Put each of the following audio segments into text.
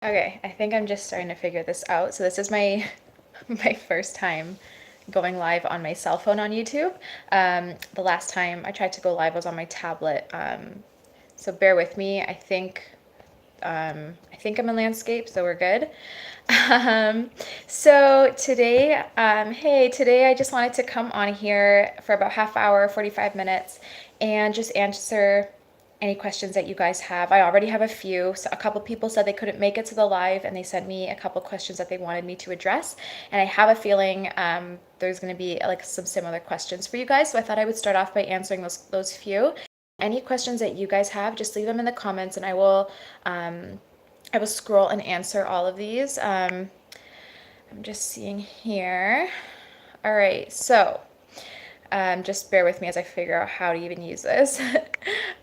Okay, I think I'm just starting to figure this out. So this is my my first time going live on my cell phone on YouTube. The last time I tried to go live was on my tablet. So bear with me. I think I'm in landscape, so we're good. So today, today I just wanted to come on here for about half hour, 45 minutes, and just answer any questions that you guys have. I already have a few. So a couple people said they couldn't make it to the live, and they sent me a couple questions that they wanted me to address. And I have a feeling there's going to be like some similar questions for you guys. So I thought I would start off by answering those few. Any questions that you guys have, just leave them in the comments, and I will scroll and answer all of these. I'm just seeing here. All right, so just bear with me as I figure out how to even use this.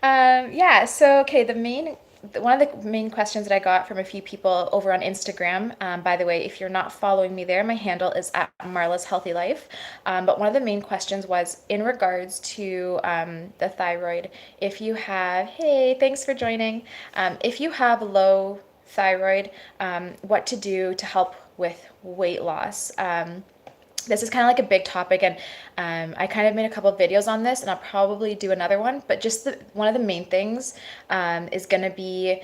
Yeah, so okay, one of the main questions that I got from a few people over on Instagram, by the way, if you're not following me there, my handle is at Marla's Healthy Life. But one of the main questions was in regards to the thyroid. If you have, hey, thanks for joining. If you have low thyroid, what to do to help with weight loss. This is kind of like a big topic, and I kind of made a couple of videos on this, and I'll probably do another one, but just one of the main things is going to be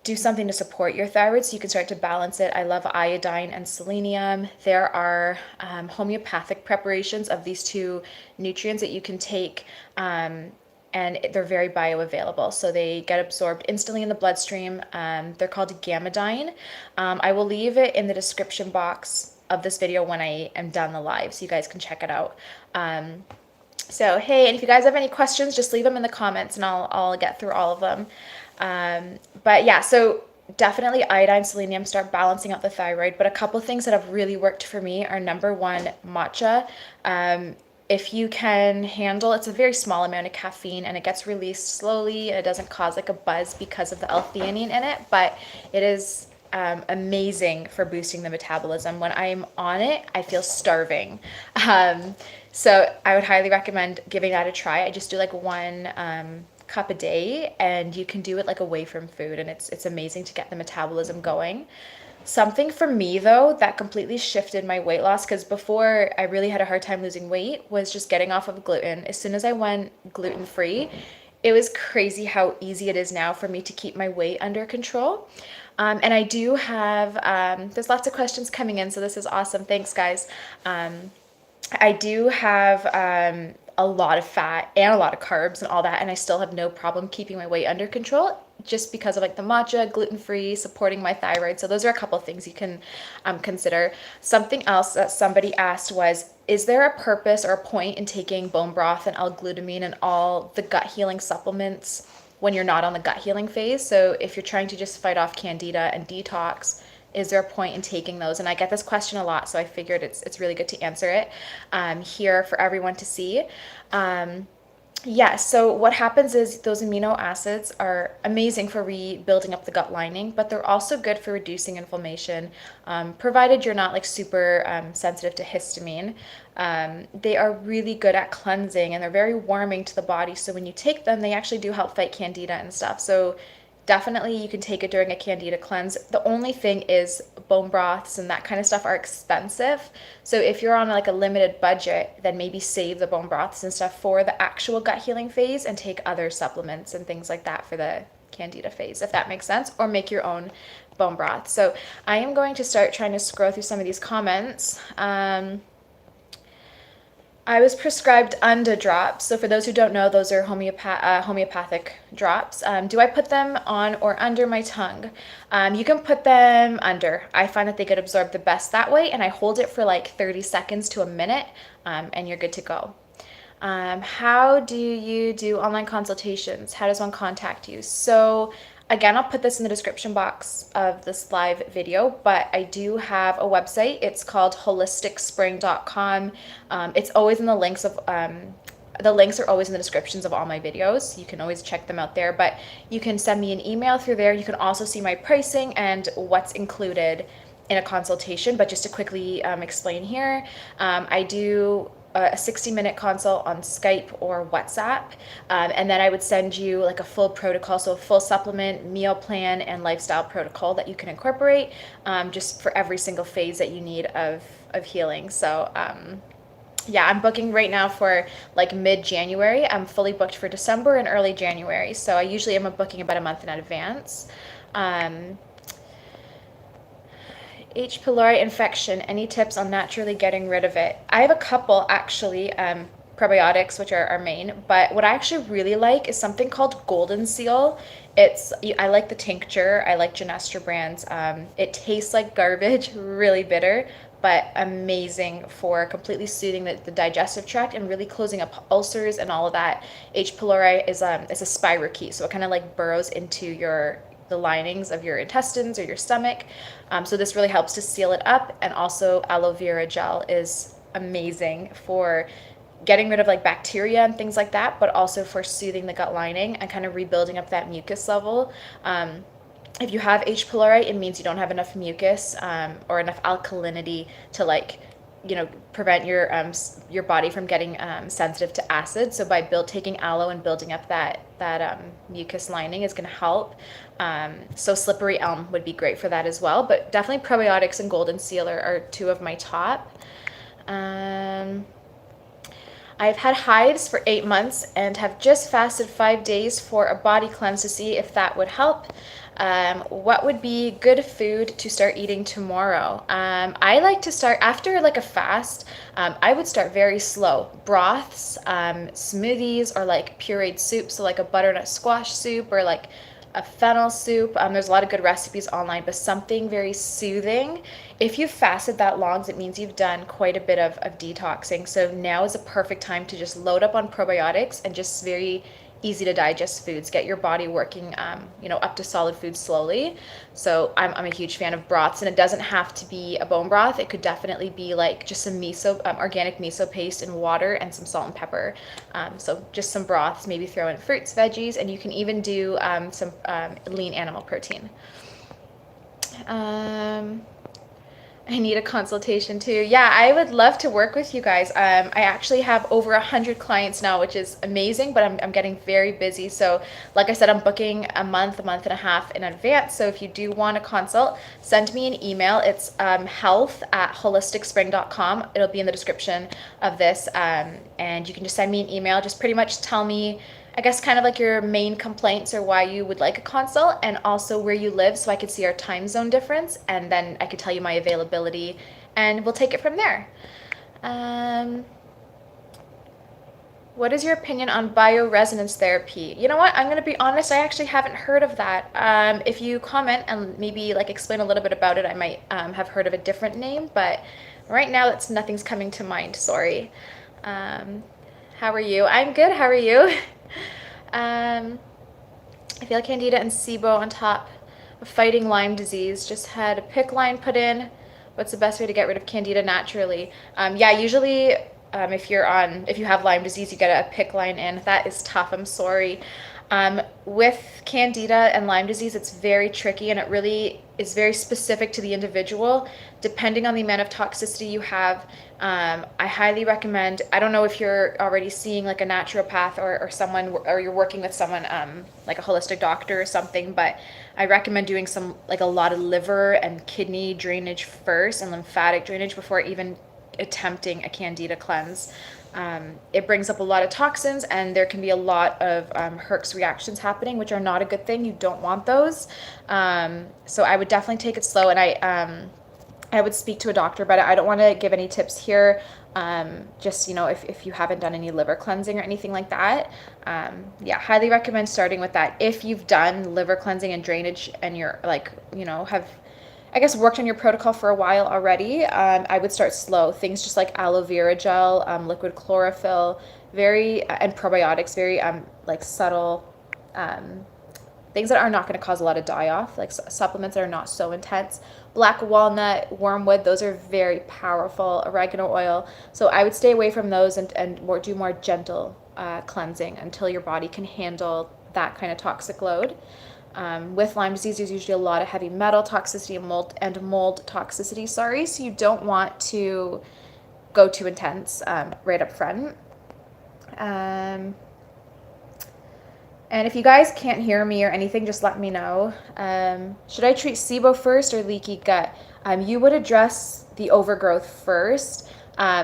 do something to support your thyroid so you can start to balance it. I love iodine and selenium. There are homeopathic preparations of these two nutrients that you can take, and they're very bioavailable. So they get absorbed instantly in the bloodstream. They're called gamadine. I will leave it in the description box of this video when I am done the live, so you guys can check it out. So hey, and if you guys have any questions, just leave them in the comments, and I'll get through all of them. But yeah, so definitely iodine, selenium, start balancing out the thyroid. But a couple things that have really worked for me are number one, matcha. If you can handle, it's a very small amount of caffeine and it gets released slowly and it doesn't cause like a buzz because of the L-theanine in it, but it is amazing for boosting the metabolism. When I'm on it, I feel starving. So I would highly recommend giving that a try. I just do like one cup a day, and you can do it like away from food, and it's amazing to get the metabolism going. Something for me though that completely shifted my weight loss, because before I really had a hard time losing weight, was just getting off of gluten. As soon as I went gluten-free, it was crazy how easy it is now for me to keep my weight under control. And I do have, there's lots of questions coming in, so this is awesome. Thanks, guys. I do have a lot of fat and a lot of carbs and all that, and I still have no problem keeping my weight under control just because of like the matcha, gluten-free, supporting my thyroid. So those are a couple of things you can consider. Something else that somebody asked was, is there a purpose or a point in taking bone broth and L-glutamine and all the gut healing supplements when you're not on the gut healing phase? So if you're trying to just fight off Candida and detox, is there a point in taking those? And I get this question a lot, so I figured it's really good to answer it here for everyone to see. Yeah, so what happens is those amino acids are amazing for rebuilding up the gut lining, but they're also good for reducing inflammation, provided you're not like super sensitive to histamine. They are really good at cleansing, and they're very warming to the body. So when you take them, they actually do help fight Candida and stuff. So definitely you can take it during a Candida cleanse. The only thing is bone broths and that kind of stuff are expensive. So if you're on like a limited budget, then maybe save the bone broths and stuff for the actual gut healing phase and take other supplements and things like that for the Candida phase, if that makes sense, or make your own bone broth. So I am going to start trying to scroll through some of these comments. I was prescribed Unda drops. So for those who don't know, those are homeopathic drops. Do I put them on or under my tongue? You can put them under. I find that they get absorbed the best that way, and I hold it for like 30 seconds to a minute, and you're good to go. How do you do online consultations? How does one contact you? So again, I'll put this in the description box of this live video, but I do have a website. It's called holisticspring.com. It's always in the links of, the links are always in the descriptions of all my videos. You can always check them out there, but you can send me an email through there. You can also see my pricing and what's included in a consultation. But just to quickly explain here, I do a 60-minute consult on Skype or WhatsApp. And then I would send you like a full protocol, so a full supplement, meal plan, and lifestyle protocol that you can incorporate just for every single phase that you need of healing. So yeah, I'm booking right now for like mid-January. I'm fully booked for December and early January. So I usually am booking about a month in advance. H. pylori infection, any tips on naturally getting rid of it? I have a couple actually, probiotics, which are our main, but what I actually really like is something called Golden Seal. I like the tincture, I like Genestra brands. It tastes like garbage, really bitter, but amazing for completely soothing the digestive tract and really closing up ulcers and all of that. H. pylori is it's a spirochete, so it kind of like burrows into the linings of your intestines or your stomach. So this really helps to seal it up. And also aloe vera gel is amazing for getting rid of like bacteria and things like that, but also for soothing the gut lining and kind of rebuilding up that mucus level. If you have H. pylori, it means you don't have enough mucus or enough alkalinity to like, prevent your body from getting sensitive to acid. So by taking aloe and building up that mucus lining is going to help. So slippery elm would be great for that as well. But definitely probiotics and golden seal are two of my top. I've had hives for 8 months and have just fasted 5 days for a body cleanse to see if that would help. What would be good food to start eating tomorrow? I like to start after like a fast. I would start very slow. Broths, smoothies, or like pureed soup. So like a butternut squash soup or like a fennel soup. There's a lot of good recipes online, but something very soothing. If you've fasted that long, it means you've done quite a bit of detoxing. So now is a perfect time to just load up on probiotics and just very easy to digest foods. Get your body working, up to solid food slowly. So I'm a huge fan of broths, and it doesn't have to be a bone broth. It could definitely be like just some miso, organic miso paste and water and some salt and pepper. So just some broths, maybe throw in fruits, veggies, and you can even do some lean animal protein. I need a consultation too. Yeah, I would love to work with you guys. I actually have over 100 clients now, which is amazing, but I'm getting very busy. So like I said, I'm booking a month and a half in advance. So if you do want a consult, send me an email. It's health@holisticspring.com. It'll be in the description of this. And you can just send me an email. Just pretty much tell me, I guess, kind of like your main complaints or why you would like a consult, and also where you live so I could see our time zone difference, and then I could tell you my availability and we'll take it from there. What is your opinion on bioresonance therapy? You know what? I'm going to be honest, I actually haven't heard of that. If you comment and maybe like explain a little bit about it, I might have heard of a different name, but right now nothing's coming to mind. Sorry. How are you? I'm good. How are you? I feel like Candida and SIBO on top of fighting Lyme disease. Just had a PICC line put in. What's the best way to get rid of Candida naturally? Yeah, usually if you have Lyme disease, you get a PICC line in. That is tough. I'm sorry. With Candida and Lyme disease, it's very tricky, and it really is very specific to the individual. Depending on the amount of toxicity you have, I highly recommend, I don't know if you're already seeing like a naturopath or someone, or you're working with someone like a holistic doctor or something, but I recommend doing a lot of liver and kidney drainage first and lymphatic drainage before even attempting a Candida cleanse. It brings up a lot of toxins, and there can be a lot of Herx reactions happening, which are not a good thing. You don't want those. So I would definitely take it slow, and I would speak to a doctor about it. I don't want to give any tips here. Just, if you haven't done any liver cleansing or anything like that. Yeah, highly recommend starting with that. If you've done liver cleansing and drainage and you're have, I guess, worked on your protocol for a while already, I would start slow. Things just like aloe vera gel, liquid chlorophyll, and probiotics, very subtle things that are not going to cause a lot of die-off, like supplements that are not so intense. Black walnut, wormwood, those are very powerful. Oregano oil. So I would stay away from those and do more gentle cleansing until your body can handle that kind of toxic load. With Lyme disease, there's usually a lot of heavy metal toxicity and mold toxicity, so you don't want to go too intense right up front. And if you guys can't hear me or anything, just let me know. Should I treat SIBO first or leaky gut? You would address the overgrowth first.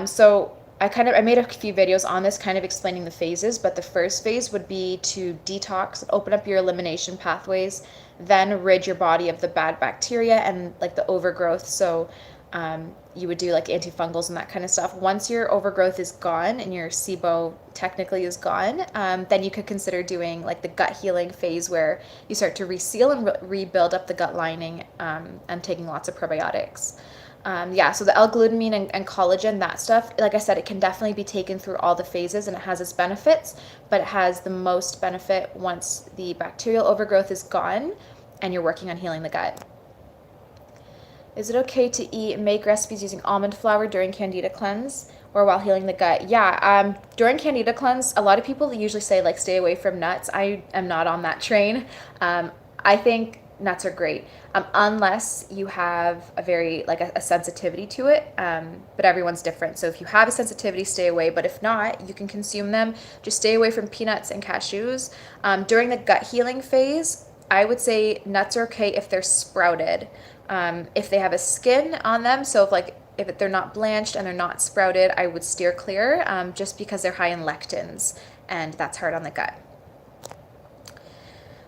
So I made a few videos on this kind of explaining the phases, but the first phase would be to detox, open up your elimination pathways, then rid your body of the bad bacteria and like the overgrowth. So you would do like antifungals and that kind of stuff. Once your overgrowth is gone and your SIBO technically is gone, then you could consider doing like the gut healing phase where you start to reseal and rebuild up the gut lining and taking lots of probiotics. So the L-glutamine and collagen, that stuff, like I said, it can definitely be taken through all the phases and it has its benefits, but it has the most benefit once the bacterial overgrowth is gone and you're working on healing the gut. Is it okay to eat and make recipes using almond flour during Candida cleanse or while healing the gut? Yeah, during Candida cleanse, a lot of people usually say like stay away from nuts. I am not on that train. I think nuts are great unless you have a very like a sensitivity to it, but everyone's different. So if you have a sensitivity, stay away, but if not, you can consume them. Just stay away from peanuts and cashews. During the gut healing phase, I would say nuts are okay if they're sprouted. If they have a skin on them, so if they're not blanched and they're not sprouted, I would steer clear just because they're high in lectins and that's hard on the gut.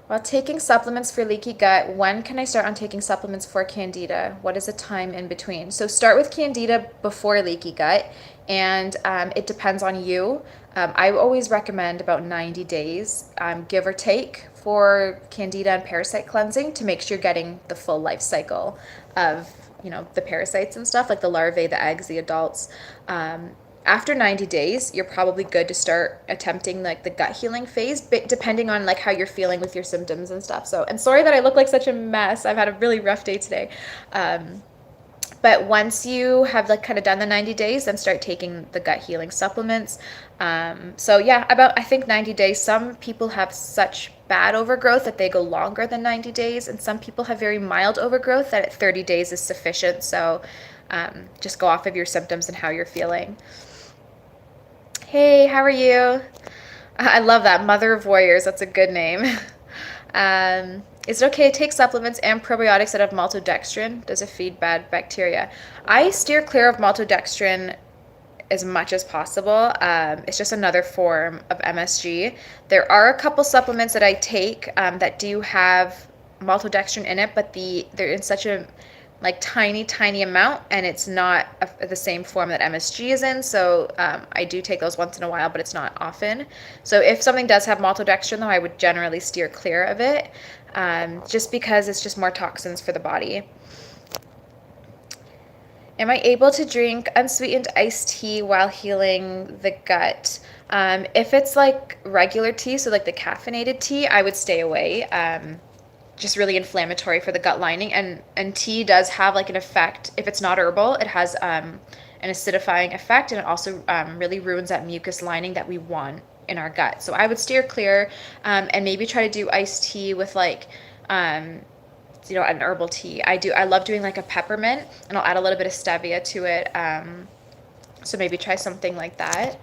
While taking supplements for leaky gut, when can I start on taking supplements for Candida? What is the time in between? So start with Candida before leaky gut, and it depends on you. I always recommend about 90 days, give or take, for Candida and parasite cleansing to make sure you're getting the full life cycle of, the parasites and stuff, like the larvae, the eggs, the adults. After 90 days, you're probably good to start attempting like the gut healing phase, depending on like how you're feeling with your symptoms and stuff. So, and sorry that I look like such a mess. I've had a really rough day today. But once you have like kind of done the 90 days, then start taking the gut healing supplements. About I think 90 days. Some people have such bad overgrowth that they go longer than 90 days, and some people have very mild overgrowth that at 30 days is sufficient. So just go off of your symptoms and how you're feeling. Hey, how are you? I love that. Mother of Warriors. That's a good name. Is it okay to take supplements and probiotics that have maltodextrin? Does it feed bad bacteria? I steer clear of maltodextrin as much as possible. It's just another form of MSG. There are a couple supplements that I take that do have maltodextrin in it, but they're in such a tiny amount, and it's not the same form that MSG is in. So I do take those once in a while, but it's not often. So if something does have maltodextrin, though, I would generally steer clear of it, just because it's just more toxins for the body. Am I able to drink unsweetened iced tea while healing the gut? If it's like regular tea, so like the caffeinated tea, I would stay away. Just really inflammatory for the gut lining, and tea does have like an effect. If it's not herbal, it has an acidifying effect, and it also really ruins that mucus lining that we want in our gut. So I would steer clear, and maybe try to do iced tea with an herbal tea. I love doing like a peppermint, and I'll add a little bit of stevia to it. So maybe try something like that.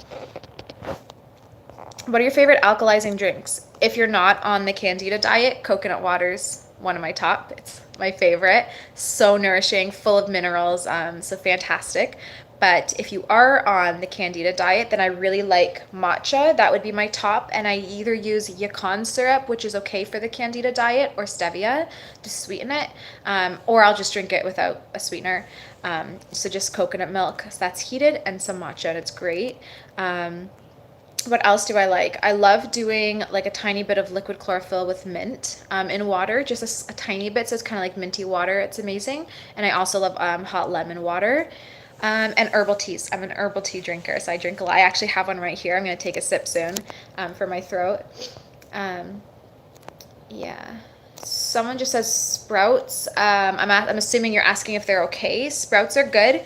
What are your favorite alkalizing drinks? If you're not on the Candida diet, coconut water's one of my top. It's my favorite. So nourishing, full of minerals, so fantastic. But if you are on the Candida diet, then I really like matcha. That would be my top. And I either use yacon syrup, which is okay for the Candida diet, or stevia to sweeten it, or I'll just drink it without a sweetener. So just coconut milk, so that's heated, and some matcha, and it's great. What else do I like? I love doing like a tiny bit of liquid chlorophyll with mint in water, just a tiny bit, so it's kind of like minty water. It's amazing. And I also love hot lemon water and herbal teas. I'm an herbal tea drinker, so I drink a lot. I actually have one right here. I'm going to take a sip soon for my throat. Someone just says sprouts. I'm assuming you're asking if they're okay. Sprouts are good.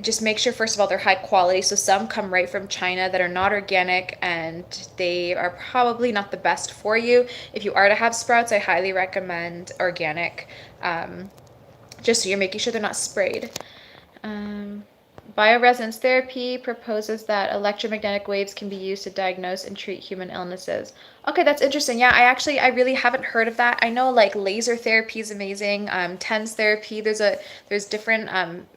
Just make sure, first of all, they're high quality. So some come right from China that are not organic, and they are probably not the best for you. If you are to have sprouts, I highly recommend organic, just so you're making sure they're not sprayed. Bioresonance therapy proposes that electromagnetic waves can be used to diagnose and treat human illnesses. Okay, that's interesting. Yeah, I really haven't heard of that. I know like laser therapy is amazing. TENS therapy. There's different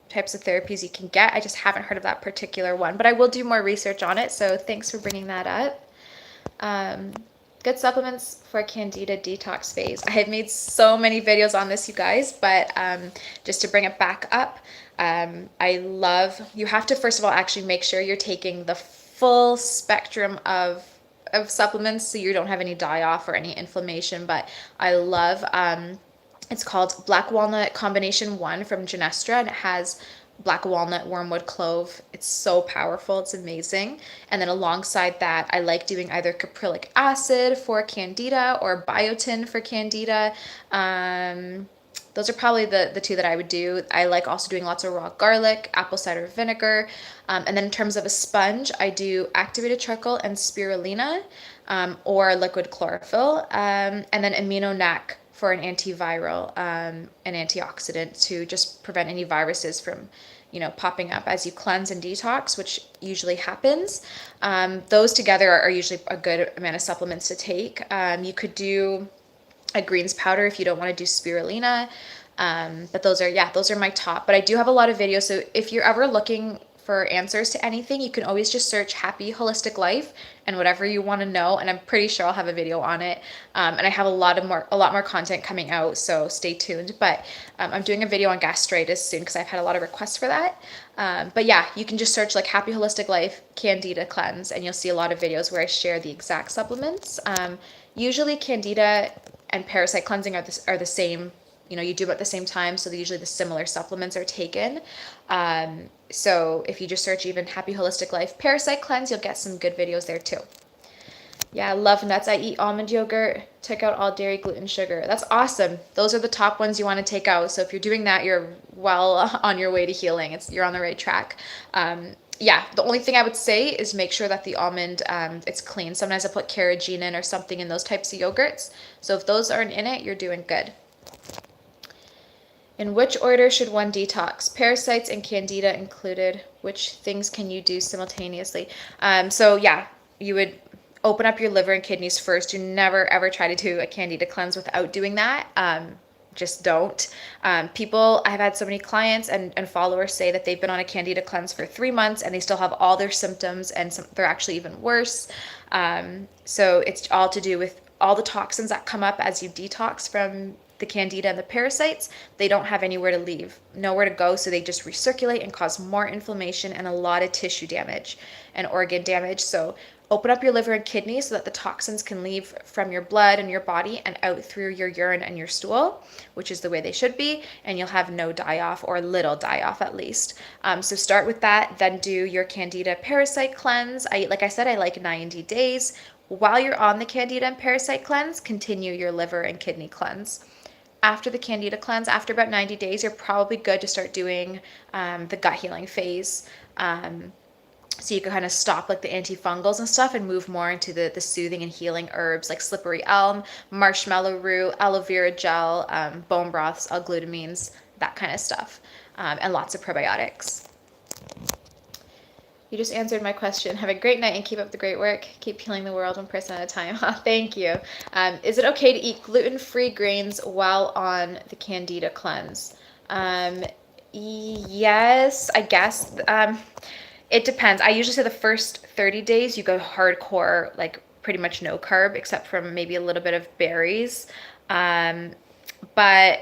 types of therapies you can get. I just haven't heard of that particular one, but I will do more research on it. So thanks for bringing that up. Um, Good supplements for Candida detox phase. I have made so many videos on this, you guys, but just to bring it back up, you have to first of all actually make sure you're taking the full spectrum of supplements so you don't have any die off or any inflammation. But I love, it's called Black Walnut Combination 1 from Genestra, and it has black walnut, wormwood, clove. It's so powerful. It's amazing. And then alongside that, I like doing either caprylic acid for Candida or biotin for Candida. Those are probably the two that I would do. I like also doing lots of raw garlic, apple cider vinegar. And then in terms of a sponge, I do activated charcoal and spirulina, or liquid chlorophyll. And then amino nac for an antiviral, an antioxidant to just prevent any viruses from, popping up as you cleanse and detox, which usually happens. Those together are usually a good amount of supplements to take. You could do a greens powder if you don't want to do spirulina. But those are my top. But I do have a lot of videos. So if you're ever looking for answers to anything, you can always just search Happy Holistic Life and whatever you want to know. And I'm pretty sure I'll have a video on it. And I have a lot more content coming out, so stay tuned. But I'm doing a video on gastritis soon because I've had a lot of requests for that. But yeah, you can just search like Happy Holistic Life Candida Cleanse, and you'll see a lot of videos where I share the exact supplements. Usually Candida and parasite cleansing are the same. You do them at the same time, so usually the similar supplements are taken. So if you just search even Happy Holistic Life Parasite Cleanse, you'll get some good videos there too. Yeah, I love nuts. I eat almond yogurt, took out all dairy, gluten, sugar. That's awesome. Those are the top ones you want to take out. So if you're doing that, you're well on your way to healing. You're on the right track. Yeah, the only thing I would say is make sure that the almond, it's clean. Sometimes I put carrageenan or something in those types of yogurts. So if those aren't in it, you're doing good. In which order should one detox? Parasites and Candida included. Which things can you do simultaneously? So yeah, you would open up your liver and kidneys first. You never ever try to do a Candida cleanse without doing that. Just don't. I've had so many clients and followers say that they've been on a Candida cleanse for 3 months and they still have all their symptoms, and they're actually even worse. So it's all to do with all the toxins that come up as you detox from the Candida and the parasites. They don't have anywhere to leave, nowhere to go, so they just recirculate and cause more inflammation and a lot of tissue damage and organ damage. So open up your liver and kidneys so that the toxins can leave from your blood and your body and out through your urine and your stool, which is the way they should be, and you'll have no die-off, or little die-off at least. So start with that, then do your Candida parasite cleanse. Like I said, I like 90 days. While you're on the Candida and parasite cleanse, continue your liver and kidney cleanse. After the Candida cleanse, after about 90 days, you're probably good to start doing the gut healing phase. So you can kind of stop like the antifungals and stuff and move more into the soothing and healing herbs like slippery elm, marshmallow root, aloe vera gel, bone broths, L-glutamines, that kind of stuff, and lots of probiotics. You just answered my question. Have a great night and keep up the great work. Keep healing the world one person at a time. Thank you. Is it okay to eat gluten-free grains while on the Candida cleanse? Yes, I guess. It depends. I usually say the first 30 days you go hardcore, like pretty much no carb, except for maybe a little bit of berries. But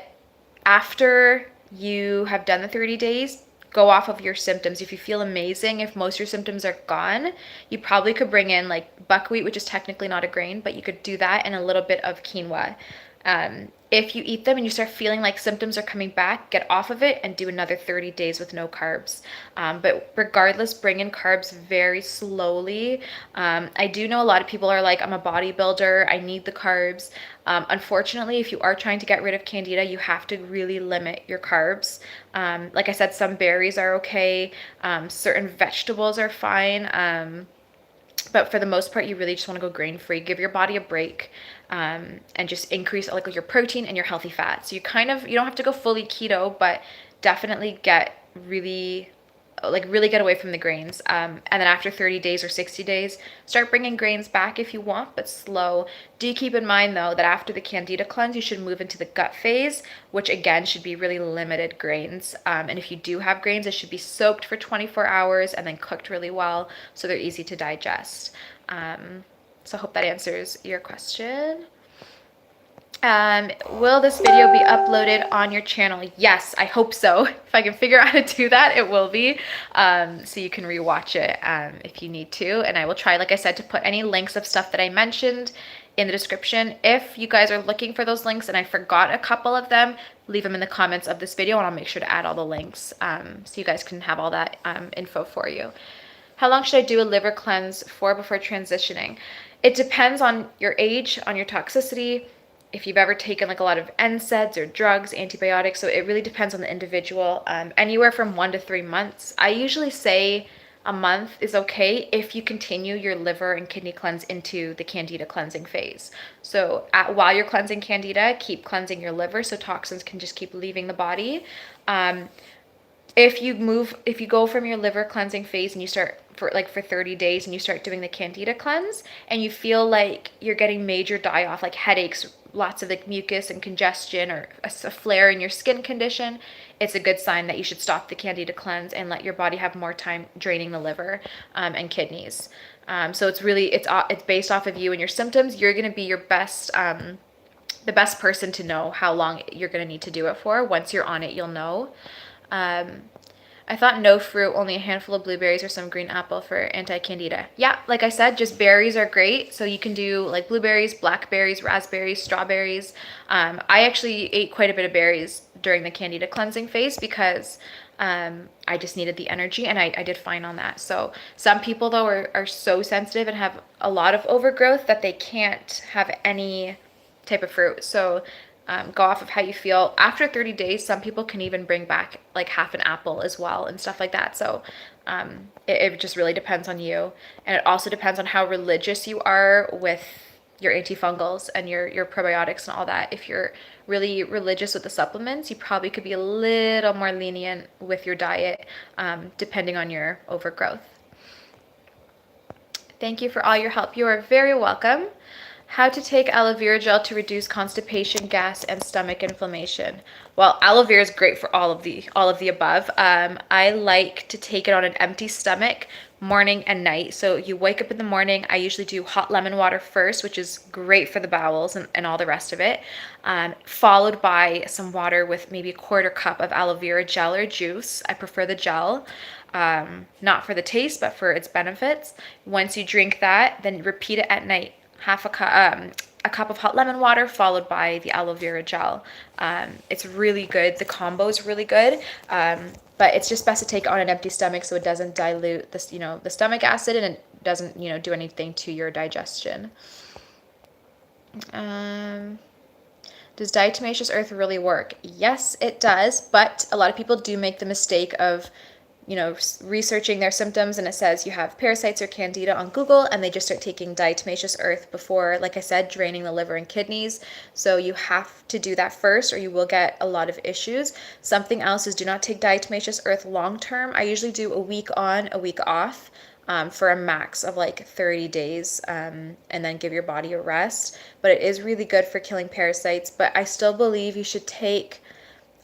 after you have done the 30 days, go off of your symptoms. If you feel amazing, if most of your symptoms are gone, you probably could bring in like buckwheat, which is technically not a grain, but you could do that, and a little bit of quinoa. If you eat them and you start feeling like symptoms are coming back, get off of it and do another 30 days with no carbs. But regardless, bring in carbs very slowly. I do know a lot of people are like, I'm a bodybuilder, I need the carbs. Unfortunately, if you are trying to get rid of Candida, you have to really limit your carbs. Like I said, some berries are okay. Certain vegetables are fine. But for the most part, you really just want to go grain-free. Give your body a break, and just increase like your protein and your healthy fats. So you don't have to go fully keto, but definitely get really like really get away from the grains. And then after 30 days or 60 days, start bringing grains back if you want, but slow. Do keep in mind though that after the Candida cleanse, you should move into the gut phase, which again should be really limited grains. And if you do have grains, it should be soaked for 24 hours and then cooked really well so they're easy to digest. So I hope that answers your question. Will this video be uploaded on your channel? Yes, I hope so. If I can figure out how to do that, it will be. So you can rewatch it if you need to. And I will try, like I said, to put any links of stuff that I mentioned in the description. If you guys are looking for those links and I forgot a couple of them, leave them in the comments of this video and I'll make sure to add all the links so you guys can have all that info for you. How long should I do a liver cleanse for before transitioning? It depends on your age, on your toxicity, if you've ever taken like a lot of NSAIDs or drugs, antibiotics. So it really depends on the individual. Anywhere from 1 to 3 months. I usually say a month is okay if you continue your liver and kidney cleanse into the Candida cleansing phase. So while you're cleansing Candida, keep cleansing your liver so toxins can just keep leaving the body. If you go from your liver cleansing phase and you start for 30 days and you start doing the Candida cleanse and you feel like you're getting major die-off, like headaches, lots of like mucus and congestion or a flare in your skin condition, it's a good sign that you should stop the Candida cleanse and let your body have more time draining the liver and kidneys. So it's based off of you and your symptoms. You're going to be your best, the best person to know how long you're going to need to do it for. Once you're on it, you'll know. I thought no fruit, only a handful of blueberries or some green apple for anti-candida. Yeah, like I said, just berries are great. So you can do like blueberries, blackberries, raspberries, strawberries. I actually ate quite a bit of berries during the Candida cleansing phase because I just needed the energy and I did fine on that. So some people though are so sensitive and have a lot of overgrowth that they can't have any type of fruit. So go off of how you feel. After 30 days, some people can even bring back like half an apple as well and stuff like that. So it just really depends on you. And it also depends on how religious you are with your antifungals and your probiotics and all that. If you're really religious with the supplements, you probably could be a little more lenient with your diet depending on your overgrowth. Thank you for all your help. You are very welcome. How to take aloe vera gel to reduce constipation, gas, and stomach inflammation. Well, aloe vera is great for all of the above. I like to take it on an empty stomach morning and night. So you wake up in the morning. I usually do hot lemon water first, which is great for the bowels and all the rest of it, followed by some water with maybe a quarter cup of aloe vera gel or juice. I prefer the gel. Not for the taste, but for its benefits. Once you drink that, then repeat it at night. A cup of hot lemon water followed by the aloe vera gel. It's really good. The combo is really good. But it's just best to take it on an empty stomach so it doesn't dilute this, the stomach acid and it doesn't, do anything to your digestion. Does diatomaceous earth really work? Yes, it does. But a lot of people do make the mistake of researching their symptoms and it says you have parasites or candida on Google and they just start taking diatomaceous earth before, like I said, draining the liver and kidneys. So you have to do that first or you will get a lot of issues. Something else is do not take diatomaceous earth long term. I usually do a week on, a week off for a max of like 30 days and then give your body a rest. But it is really good for killing parasites. But I still believe you should take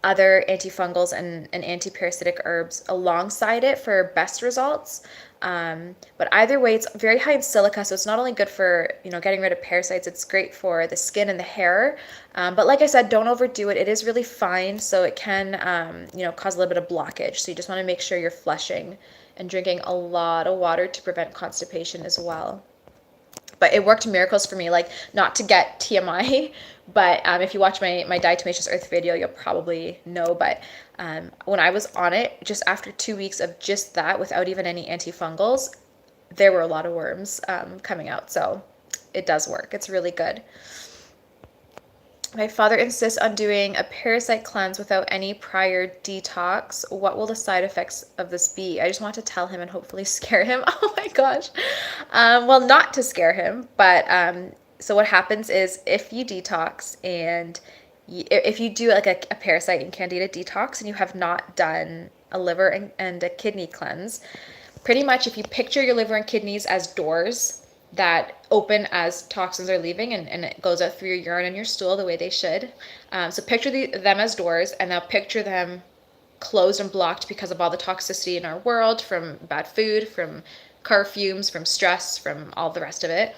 other antifungals and antiparasitic herbs alongside it for best results. But either way, it's very high in silica, so it's not only good for getting rid of parasites, it's great for the skin and the hair. But like I said, don't overdo it. It is really fine, so it can cause a little bit of blockage. So you just want to make sure you're flushing and drinking a lot of water to prevent constipation as well. But it worked miracles for me, like not to get TMI, but if you watch my diatomaceous earth video, you'll probably know. But when I was on it, just after 2 weeks of just that, without even any antifungals, there were a lot of worms coming out. So it does work. It's really good. My father insists on doing a parasite cleanse without any prior detox. What will the side effects of this be? I just want to tell him and hopefully scare him. Oh my gosh. Well, not to scare him, but so what happens is if you detox and if you do like a parasite and candida detox and you have not done a liver and a kidney cleanse. Pretty much if you picture your liver and kidneys as doors that open as toxins are leaving, and it goes out through your urine and your stool the way they should. So picture them as doors, and now picture them closed and blocked because of all the toxicity in our world, from bad food, from car fumes, from stress, from all the rest of it.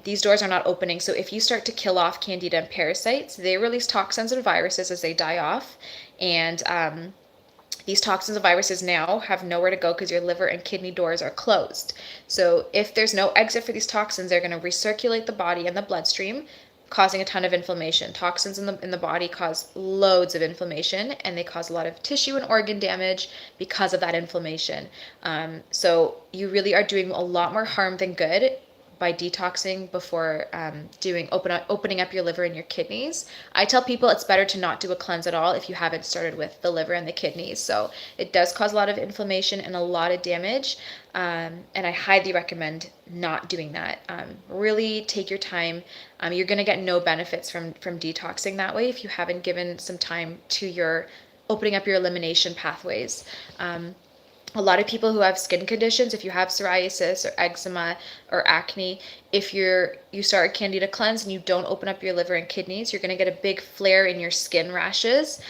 These doors are not opening. So if you start to kill off Candida and parasites, they release toxins and viruses as they die off. And these toxins and viruses now have nowhere to go because your liver and kidney doors are closed. So if there's no exit for these toxins, they're going to recirculate the body and the bloodstream, causing a ton of inflammation. Toxins in the body cause loads of inflammation, and they cause a lot of tissue and organ damage because of that inflammation. So you really are doing a lot more harm than good by detoxing before opening up your liver and your kidneys. I tell people it's better to not do a cleanse at all if you haven't started with the liver and the kidneys. So it does cause a lot of inflammation and a lot of damage. And I highly recommend not doing that. Really take your time. You're going to get no benefits from detoxing that way if you haven't given some time to your opening up your elimination pathways. A lot of people who have skin conditions, if you have psoriasis or eczema or acne, if you start a Candida cleanse and you don't open up your liver and kidneys, you're going to get a big flare in your skin rashes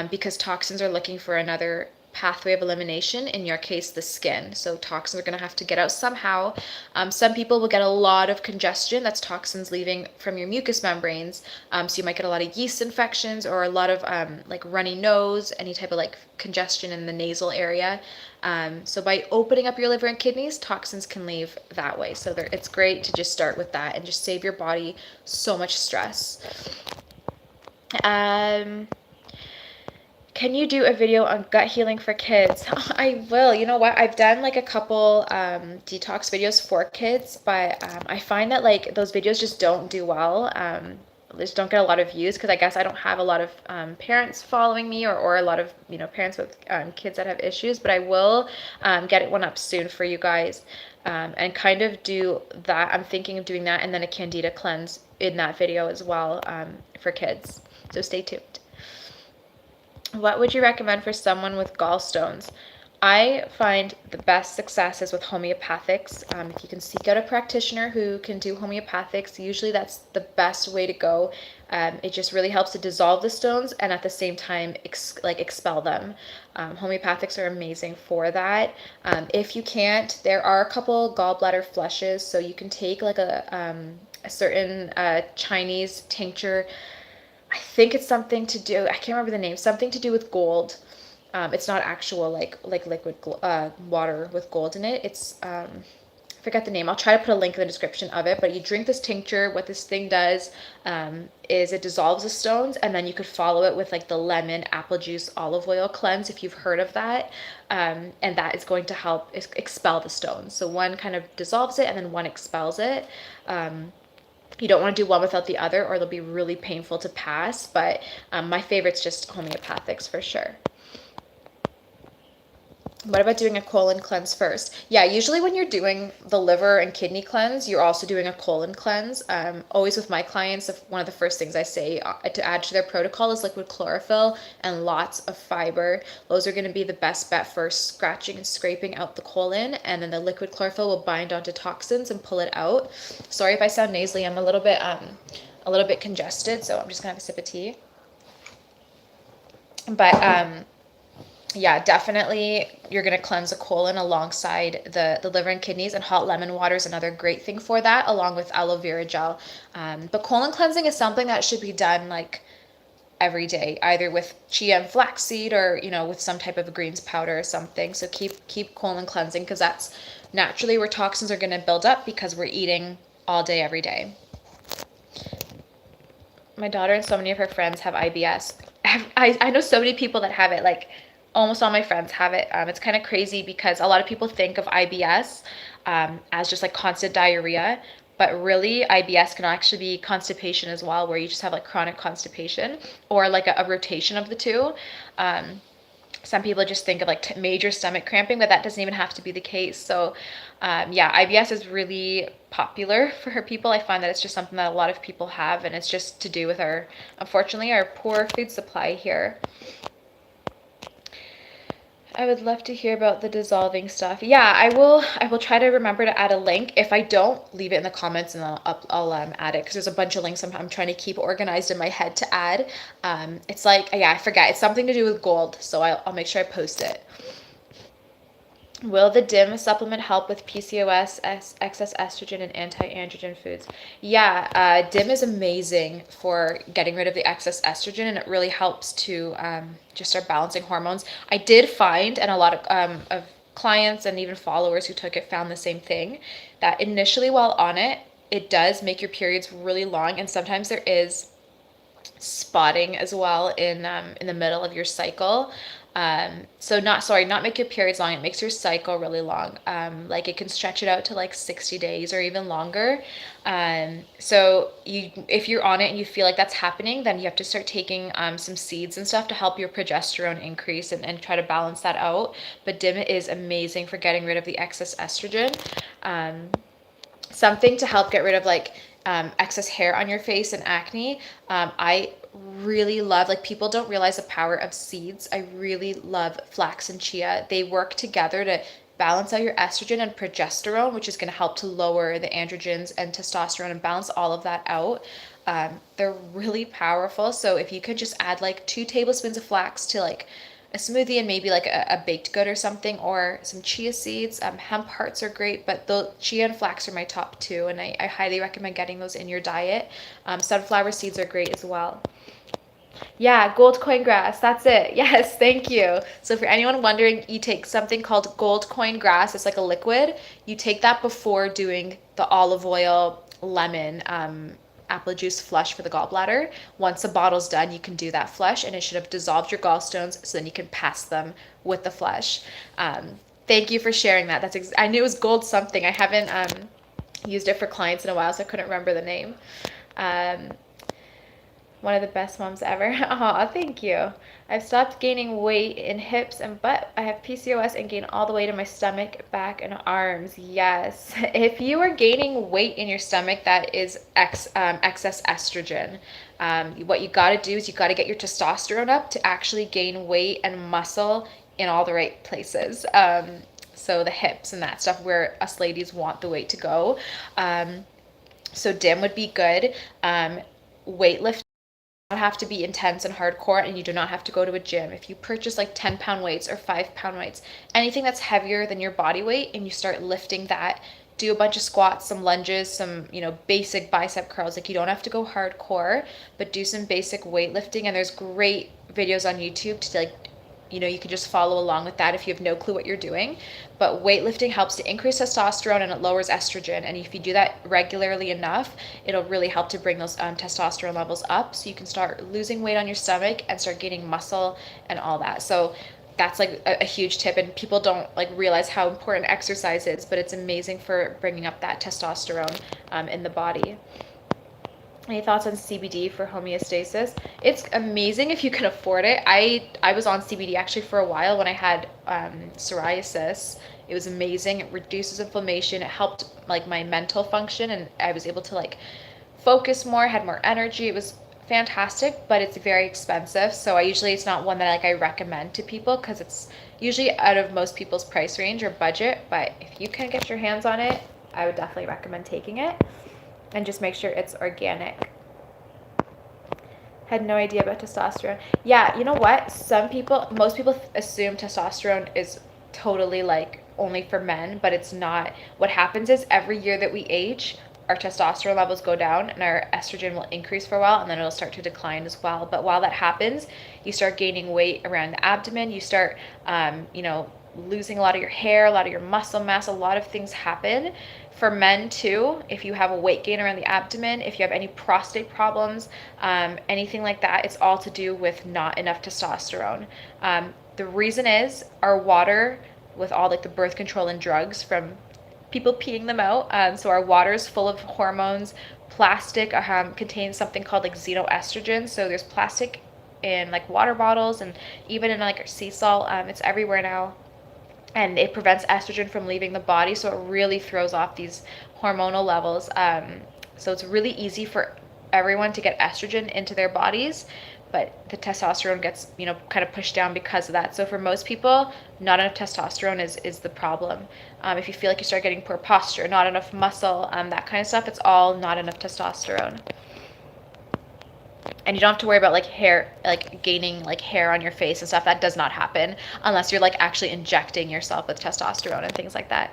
because toxins are looking for another pathway of elimination, in your case the skin. So toxins are going to have to get out somehow. Some people will get a lot of congestion, that's toxins leaving from your mucous membranes. So you might get a lot of yeast infections or a lot of like runny nose, any type of like congestion in the nasal area. So by opening up your liver and kidneys, toxins can leave that way. So it's great to just start with that and just save your body so much stress. Can you do a video on gut healing for kids? I will. You know what? I've done like a couple detox videos for kids, but I find that like those videos just don't do well. Just don't get a lot of views because I guess I don't have a lot of parents following me, or a lot of parents with kids that have issues. But I will get one up soon for you guys and kind of do that. I'm thinking of doing that, and then a Candida cleanse in that video as well for kids. So stay tuned. What would you recommend for someone with gallstones? I find the best success is with homeopathics. If you can seek out a practitioner who can do homeopathics, usually that's the best way to go. It just really helps to dissolve the stones and at the same time expel them. Homeopathics are amazing for that. If you can't, there are a couple gallbladder flushes, so you can take like a certain Chinese tincture. I think it's something to do, I can't remember the name, something to do with gold. It's not actual like liquid water with gold in it. It's, I forget the name. I'll try to put a link in the description of it, but you drink this tincture. What this thing does is it dissolves the stones, and then you could follow it with like the lemon, apple juice, olive oil cleanse, if you've heard of that. And that is going to help expel the stones. So one kind of dissolves it and then one expels it. You don't want to do one without the other, or they'll be really painful to pass. But my favorite's just homeopathics for sure. What about doing a colon cleanse first? Yeah, usually when you're doing the liver and kidney cleanse, you're also doing a colon cleanse. Always with my clients, one of the first things I say to add to their protocol is liquid chlorophyll and lots of fiber. Those are going to be the best bet for scratching and scraping out the colon, and then the liquid chlorophyll will bind onto toxins and pull it out. Sorry if I sound nasally. I'm a little bit congested, so I'm just gonna have a sip of tea. But yeah, definitely you're going to cleanse the colon alongside the liver and kidneys, and hot lemon water is another great thing for that, along with aloe vera gel. But colon cleansing is something that should be done like every day, either with chia and flaxseed, or with some type of greens powder or something. So keep colon cleansing, because that's naturally where toxins are going to build up because we're eating all day every day. My daughter and so many of her friends have IBS. I know so many people that have it, like almost all my friends have it. It's kind of crazy because a lot of people think of IBS as just like constant diarrhea, but really IBS can actually be constipation as well, where you just have like chronic constipation, or like a rotation of the two. Some people just think of like major stomach cramping, but that doesn't even have to be the case. So yeah, IBS is really popular for people. I find that it's just something that a lot of people have, and it's just to do with unfortunately, our poor food supply here. I would love to hear about the dissolving stuff. Yeah, I will try to remember to add a link. If I don't, leave it in the comments and I'll add it, because there's a bunch of links I'm trying to keep organized in my head to add. It's like, yeah, I forget. It's something to do with gold, so I'll make sure I post it. Will the DIM supplement help with PCOS, excess estrogen, and anti-androgen foods? Yeah, DIM is amazing for getting rid of the excess estrogen, and it really helps to just start balancing hormones. I did find, and a lot of clients and even followers who took it found the same thing, that initially while on it, it does make your periods really long, and sometimes there is spotting as well in the middle of your cycle. So not make your periods long. It makes your cycle really long. Like it can stretch it out to like 60 days or even longer. So if you're on it and you feel like that's happening, then you have to start taking some seeds and stuff to help your progesterone increase and try to balance that out. But DIM is amazing for getting rid of the excess estrogen. Something to help get rid of like excess hair on your face and acne. I really love, like people don't realize the power of seeds. I really love flax and chia. They work together to balance out your estrogen and progesterone, which is going to help to lower the androgens and testosterone and balance all of that out. They're really powerful. So if you could just add like 2 tablespoons of flax to like a smoothie and maybe like a baked good or something, or some chia seeds. Hemp hearts are great, but the chia and flax are my top 2, and I highly recommend getting those in your diet. Sunflower seeds are great as well. Yeah, gold coin grass. That's it. Yes, thank you. So for anyone wondering, you take something called gold coin grass. It's like a liquid. You take that before doing the olive oil, lemon, apple juice flush for the gallbladder. Once the bottle's done, you can do that flush, and it should have dissolved your gallstones, so then you can pass them with the flush. Thank you for sharing that. I knew it was gold something. I haven't used it for clients in a while, so I couldn't remember the name. One of the best moms ever. Aw, thank you. I've stopped gaining weight in hips and butt. I have PCOS and gain all the weight in my stomach, back, and arms. Yes. If you are gaining weight in your stomach, that is excess estrogen. What you got to do is you got to get your testosterone up to actually gain weight and muscle in all the right places. So the hips and that stuff where us ladies want the weight to go. So DIM would be good. Weightlifting not have to be intense and hardcore, and you do not have to go to a gym. If you purchase like 10-pound weights or 5-pound weights, anything that's heavier than your body weight, and you start lifting that, do a bunch of squats, some lunges, some basic bicep curls. Like you don't have to go hardcore, but do some basic weightlifting, and there's great videos on YouTube to like you can just follow along with that if you have no clue what you're doing. But weightlifting helps to increase testosterone, and it lowers estrogen. And if you do that regularly enough, it'll really help to bring those testosterone levels up, so you can start losing weight on your stomach and start gaining muscle and all that. So that's like a huge tip, and people don't like realize how important exercise is, but it's amazing for bringing up that testosterone in the body. Any thoughts on CBD for homeostasis? It's amazing if you can afford it. I was on CBD actually for a while when I had psoriasis. It was amazing. It reduces inflammation. It helped like my mental function, and I was able to like focus more, had more energy. It was fantastic, but it's very expensive. So it's not one that like I recommend to people, because it's usually out of most people's price range or budget. But if you can get your hands on it, I would definitely recommend taking it. And just make sure it's organic. Had no idea about testosterone. Yeah, you know what? Most people assume testosterone is totally like only for men, but it's not. What happens is every year that we age, our testosterone levels go down and our estrogen will increase for a while, and then it'll start to decline as well. But while that happens, you start gaining weight around the abdomen. You start, losing a lot of your hair, a lot of your muscle mass. A lot of things happen. For men too, if you have a weight gain around the abdomen, if you have any prostate problems, anything like that, it's all to do with not enough testosterone. The reason is our water, with all like the birth control and drugs from people peeing them out, so our water is full of hormones. Plastic contains something called like xenoestrogen. So there's plastic in like water bottles, and even in like our sea salt. It's everywhere now. And it prevents estrogen from leaving the body, so it really throws off these hormonal levels. So it's really easy for everyone to get estrogen into their bodies, but the testosterone gets, kind of pushed down because of that. So for most people, not enough testosterone is the problem. If you feel like you start getting poor posture, not enough muscle, that kind of stuff, it's all not enough testosterone. And you don't have to worry about like hair, like gaining like hair on your face and stuff. That does not happen unless you're like actually injecting yourself with testosterone and things like that.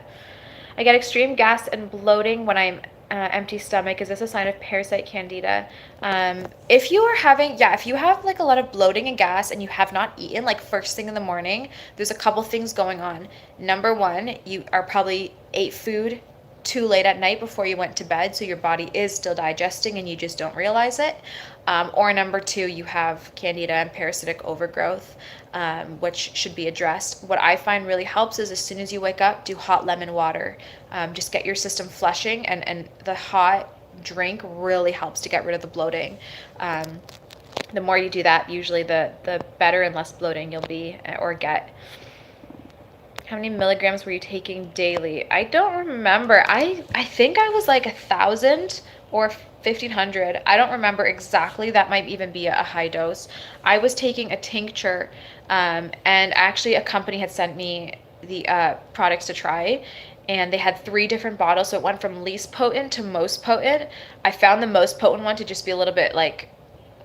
I get extreme gas and bloating when I'm empty stomach. Is this a sign of parasite Candida? If you are having, if you have like a lot of bloating and gas and you have not eaten like first thing in the morning, there's a couple things going on. Number one, you are probably ate food too late at night before you went to bed, so your body is still digesting and you just don't realize it. Or number two, you have Candida and parasitic overgrowth, which should be addressed. What I find really helps is as soon as you wake up, do hot lemon water. Just get your system flushing, and the hot drink really helps to get rid of the bloating. The more you do that, usually the better and less bloating you'll be or get. How many milligrams were you taking daily? I don't remember. I think I was like 1,000 or 1,500. I don't remember exactly. That might even be a high dose. I was taking a tincture, and actually a company had sent me the products to try, and they had 3 different bottles. So it went from least potent to most potent. I found the most potent one to just be a little bit like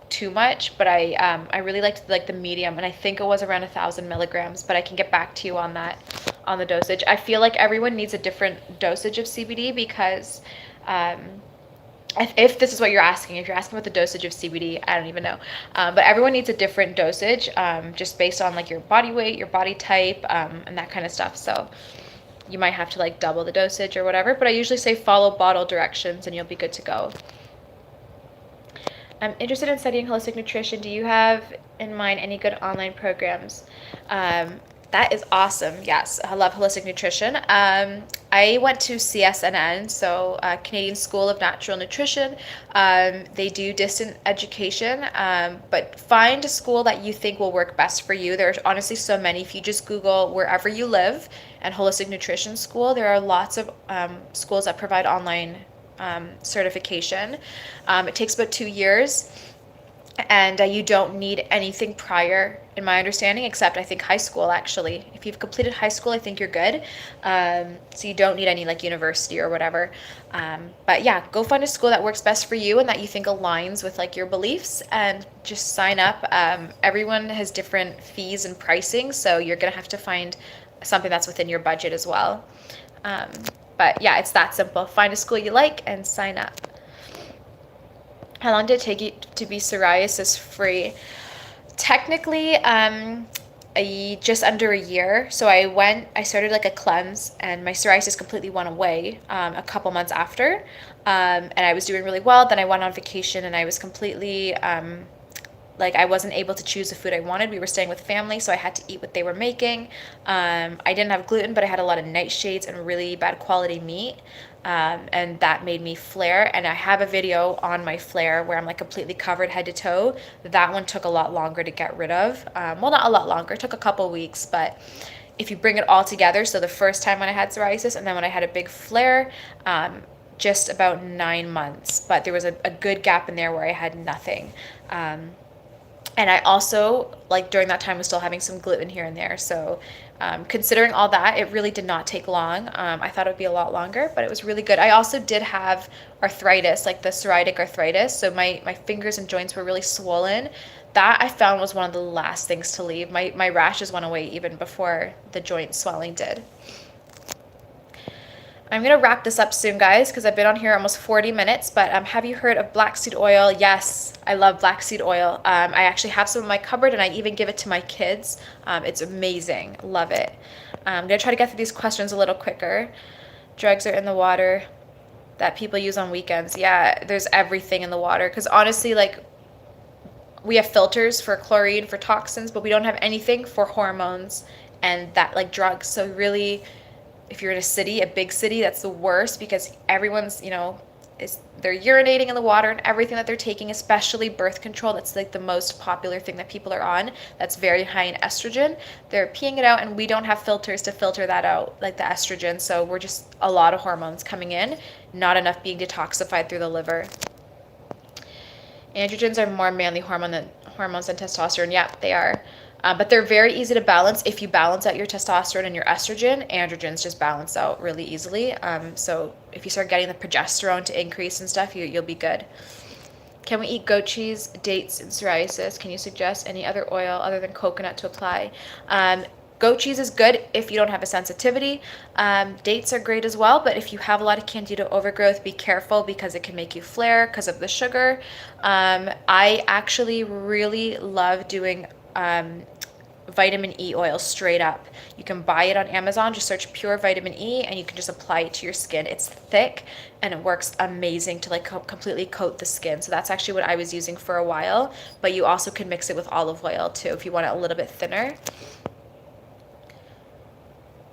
too much, but I really liked like the medium, and I think it was around 1,000 milligrams, but I can get back to you on that, on the dosage. I feel like everyone needs a different dosage of CBD because if this is what you're asking, if you're asking about the dosage of CBD, I don't even know, but everyone needs a different dosage, just based on like your body weight, your body type, and that kind of stuff. So you might have to like double the dosage or whatever, but I usually say follow bottle directions and you'll be good to go. I'm interested in studying holistic nutrition. Do you have in mind any good online programs? That is awesome. Yes, I love holistic nutrition. I went to CSNN, so Canadian School of Natural Nutrition. They do distant education, but find a school that you think will work best for you. There's honestly so many. If you just Google wherever you live and holistic nutrition school, there are lots of schools that provide online certification. It takes about 2 years, and you don't need anything prior, in my understanding, except I think high school. Actually, if you've completed high school, I think you're good. So you don't need any like university or whatever. But yeah, go find a school that works best for you and that you think aligns with like your beliefs, and just sign up. Everyone has different fees and pricing, so you're gonna have to find something that's within your budget as well. But yeah, it's that simple. Find a school you like and sign up. How long did it take you to be psoriasis free? Technically, just under a year. So I started like a cleanse, and my psoriasis completely went away a couple months after. And I was doing really well. Then I went on vacation, and I was completely like I wasn't able to choose the food I wanted. We were staying with family, so I had to eat what they were making. I didn't have gluten, but I had a lot of nightshades and really bad quality meat. And that made me flare. And I have a video on my flare where I'm like completely covered head to toe. That one took a lot longer to get rid of. Well, not a lot longer. It took a couple weeks, but if you bring it all together, so the first time when I had psoriasis and then when I had a big flare, just about 9 months. But there was a good gap in there where I had nothing. And I also, like during that time, was still having some gluten here and there. So considering all that, it really did not take long. I thought it would be a lot longer, but it was really good. I also did have arthritis, like the psoriatic arthritis. So my fingers and joints were really swollen. That I found was one of the last things to leave. My rashes went away even before the joint swelling did. I'm going to wrap this up soon, guys, because I've been on here almost 40 minutes, but have you heard of black seed oil? Yes, I love black seed oil. I actually have some in my cupboard, and I even give it to my kids. It's amazing. Love it. I'm going to try to get through these questions a little quicker. Drugs are in the water that people use on weekends. Yeah, there's everything in the water, because honestly, like, we have filters for chlorine, for toxins, but we don't have anything for hormones and that, like, drugs. So really, if you're in a city, a big city, that's the worst, because everyone's, they're urinating in the water and everything that they're taking, especially birth control. That's like the most popular thing that people are on. That's very high in estrogen. They're peeing it out, and we don't have filters to filter that out, like the estrogen. So we're just a lot of hormones coming in, not enough being detoxified through the liver. Androgens are more manly hormones than testosterone. Yeah, they are. But they're very easy to balance. If you balance out your testosterone and your estrogen, androgens just balance out really easily. So if you start getting the progesterone to increase and stuff, you'll be good. Can we eat goat cheese, dates, and psoriasis? Can you suggest any other oil other than coconut to apply? Goat cheese is good if you don't have a sensitivity. Dates are great as well, but if you have a lot of Candida overgrowth, be careful because it can make you flare because of the sugar. I actually really love doing vitamin E oil straight up. You can buy it on Amazon, just search pure vitamin E and you can just apply it to your skin. It's thick and it works amazing to like completely coat the skin. So that's actually what I was using for a while, but you also can mix it with olive oil too if you want it a little bit thinner.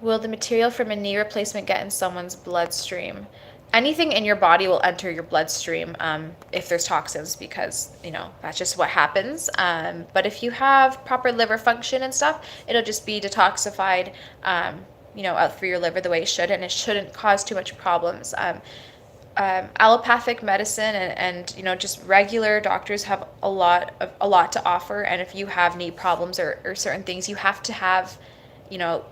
Will the material from a knee replacement get in someone's bloodstream? Anything in your body will enter your bloodstream if there's toxins, because that's just what happens. But if you have proper liver function and stuff, it'll just be detoxified out through your liver the way it should, and it shouldn't cause too much problems. Allopathic medicine and just regular doctors have a lot to offer, and if you have knee problems or certain things, you have to have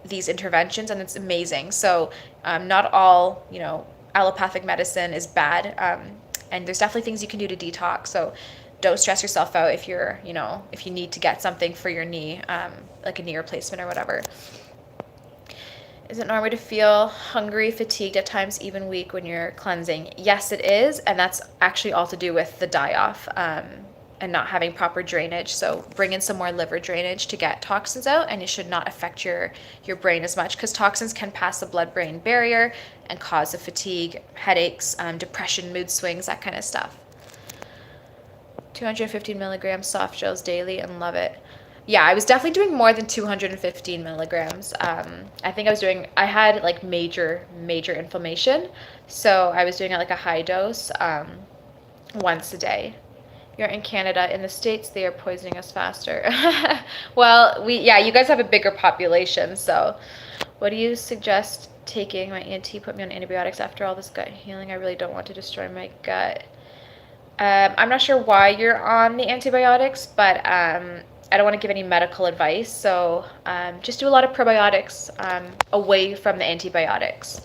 these interventions, and it's amazing. So not all allopathic medicine is bad, and there's definitely things you can do to detox. So don't stress yourself out if if you need to get something for your knee, like a knee replacement or whatever. Is it normal to feel hungry, fatigued, at times even weak when you're cleansing? Yes, it is, and that's actually all to do with the die-off and not having proper drainage. So bring in some more liver drainage to get toxins out, and it should not affect your brain as much, because toxins can pass the blood-brain barrier and cause the fatigue, headaches, depression, mood swings, that kind of stuff. 215 milligrams soft gels daily and love it. Yeah, I was definitely doing more than 215 milligrams. I think I had like major inflammation. So I was doing it like a high dose once a day. You're in Canada. In the States, they are poisoning us faster. Well, you guys have a bigger population. So what do you suggest taking? My ENT put me on antibiotics after all this gut healing. I really don't want to destroy my gut. I'm not sure why you're on the antibiotics, but I don't want to give any medical advice. So just do a lot of probiotics away from the antibiotics,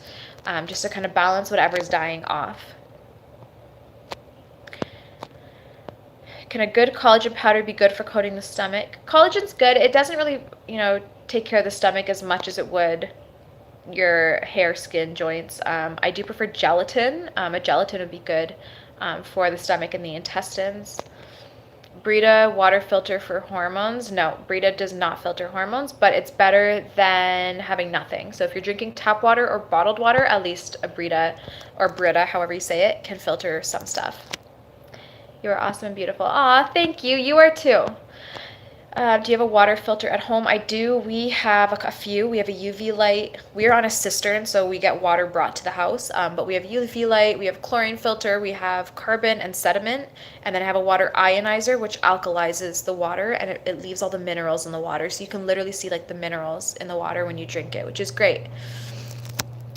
just to kind of balance whatever's dying off. Can a good collagen powder be good for coating the stomach? Collagen's good. It doesn't really, take care of the stomach as much as it would your hair, skin, joints. I do prefer gelatin. A gelatin would be good for the stomach and the intestines. Brita water filter for hormones? No, Brita does not filter hormones, but it's better than having nothing. So if you're drinking tap water or bottled water, at least a Brita or Brita, however you say it, can filter some stuff. You are awesome and beautiful. Aw, thank you. You are too. Do you have a water filter at home? I do. We have a few. We have a UV light. We are on a cistern, so we get water brought to the house. But we have UV light. We have chlorine filter. We have carbon and sediment. And then I have a water ionizer, which alkalizes the water, and it leaves all the minerals in the water. So you can literally see like the minerals in the water when you drink it, which is great.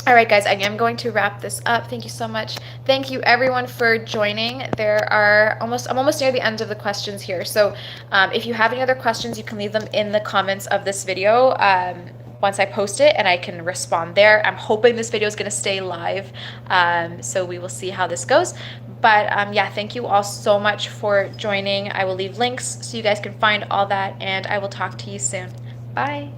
All right, guys, I am going to wrap this up. Thank you so much. Thank you, everyone, for joining. I'm almost near the end of the questions here. So if you have any other questions, you can leave them in the comments of this video once I post it, and I can respond there. I'm hoping this video is going to stay live, so we will see how this goes. But thank you all so much for joining. I will leave links so you guys can find all that, and I will talk to you soon. Bye.